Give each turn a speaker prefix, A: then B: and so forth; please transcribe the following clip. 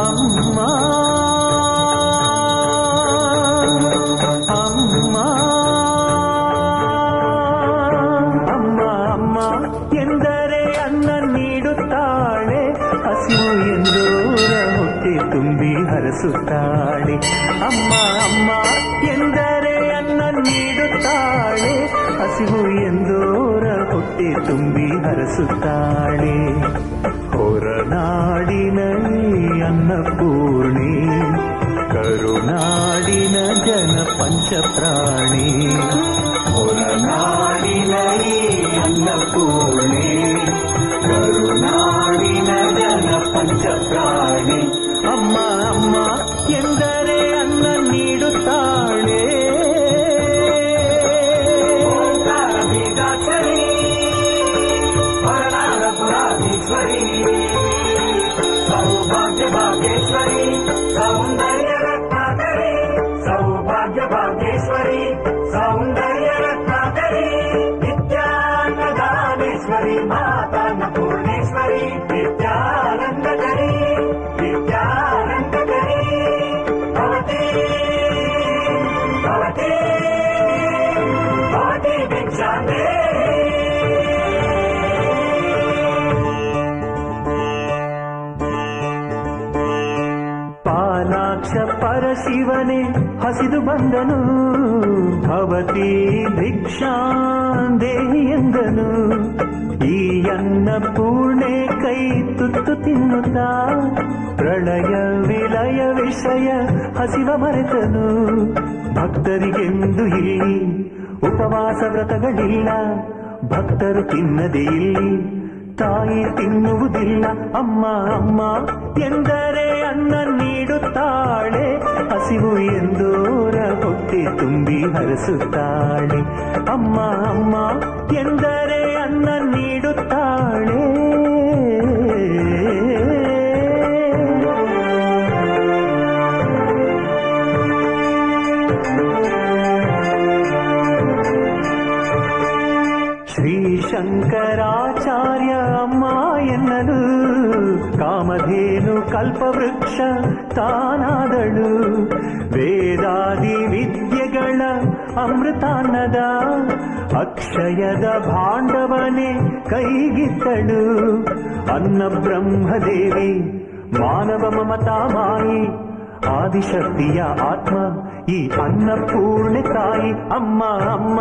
A: ಅಮ್ಮ ಅಮ್ಮ ಅಮ್ಮ ಅಮ್ಮ ಎಂದರೆ ಅನ್ನ ನೀಡುತ್ತಾಳೆ, ಹಸಿವು ಎಂದೋರ ಹೊಟ್ಟೆ ತುಂಬಿ ಹರಸುತ್ತಾಳೆ. ಅಮ್ಮ ಅಮ್ಮ ಎಂದರೆ ಅನ್ನ ನೀಡುತ್ತಾಳೆ, ಹಸಿವು ಎಂದೋರ ಹೊಟ್ಟೆ ತುಂಬಿ ಹರಸುತ್ತಾಳೆ. ಹೊರನಾಡಿನ ಅನ್ನಪೂರ್ಣಿ, ಕರುನಾಡಿನ ಜನ ಪಂಚಪ್ರಾಣಿ. ಹೊರನಾಡಿನ ಅನ್ನಪೂರ್ಣಿ, ಕರುನಾಡಿನ ಜನ ಪಂಚಪ್ರಾಣಿ. ಅಮ್ಮ ಅಮ್ಮ ಎಂದರೆ ಅನ್ನ ನೀಡುತ್ತಾಳೆ.
B: ಸೌಭಾಗ್ಯ ಭಾಗ್ಯೇಶ್ವರಿ ಸೌಂದರ್ಯ ರತ್ನಾಕರಿ, ಸೌಭಾಗ್ಯ ಭಾಗ್ಯೇಶ್ವರಿ ಸೌಂದರ್ಯ ರತ್ನಾಕರಿ, ನಿತ್ಯಾನಂದದಾನೇಶ್ವರಿ ಮಾತಾನ್ನಪೂರ್ಣೇಶ್ವರಿ, ನಿತ್ಯಾನಂದಕರಿ ನಿತ್ಯಾನಂದಕರಿ. ಭವತಿ ಭವತಿ ಭವತಿ ಭಿಕ್ಷಾಂತೆ.
A: ಪಾಲಾಕ್ಷ ಪರಶಿವನೇ ಹಸಿದು ಬಂದನು, ಭವತಿ ಭಿಕ್ಷಾಂದೇಹಿ ಎಂದನು. ಈ ಅನ್ನಪೂರ್ಣೆ ಕೈ ತುತ್ತು ತಿನ್ನುತ್ತಾ ಪ್ರಳಯ ವಿಲಯ ವಿಷಯ ಹಸಿವ ಮರೆತನು. ಭಕ್ತರಿಗೆಂದು ಇಲ್ಲಿ ಉಪವಾಸ ವ್ರತಗಳಿಲ್ಲ, ಭಕ್ತರು ತಿನ್ನದೇ ಇಲ್ಲಿ ತಾಯಿ ತಿನ್ನುವುದಿಲ್ಲ. ಅಮ್ಮ ಅಮ್ಮ ಎಂದರೆ ಅನ್ನ ನೀಡುತ್ತಾಳೆ, ಹಸಿವು ಎಂದೋರ ಹೊಟ್ಟೆ ತುಂಬಿ ಹರಸುತ್ತಾಳೆ. ಅಮ್ಮ ಅಮ್ಮ ಎಂದರೆ ಅನ್ನ ನೀಡುತ್ತಾಳೆ. ಶ್ರೀ ಶಂಕರಾಚಾರ್ಯ ಅಮ್ಮ ಎನ್ನಲು, ಕಾಮಧೇನು ಕಲ್ಪವೃಕ್ಷ ತಾನಾದಳು. ವೇದಾದಿ ವಿದ್ಯೆಗಳ ಅಮೃತಾನ್ನದ ಅಕ್ಷಯದ ಭಾಂಡವನೆ ಕೈಗಿತ್ತಳು. ಅನ್ನ ಬ್ರಹ್ಮದೇವಿ ಮಾನವ ಮಮತಾ ಮಾಯಿ, ಆದಿಶಕ್ತಿಯ ಆತ್ಮ ಈ ಅನ್ನಪೂರ್ಣೆ ತಾಯಿ. ಅಮ್ಮ ಅಮ್ಮ